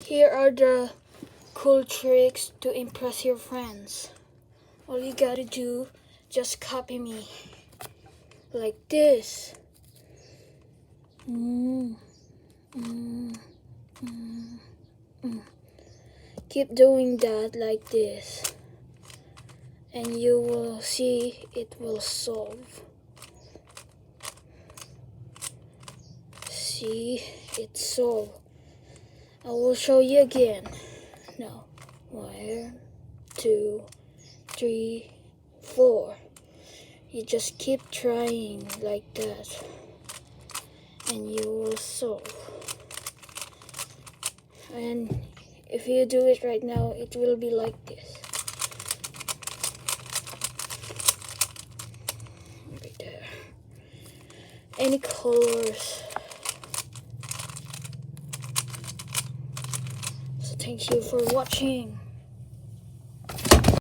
Here are the cool tricks to impress your friends. All you gotta do, just copy me. Like this. Keep doing that like this. And you will see it will solve. See, it's solved. I will show you again. Now, 1, 2, 3, 4. You just keep trying like that, and you will solve. And if you do it right now, it will be like this. Right there. Any colors. So thank you for watching.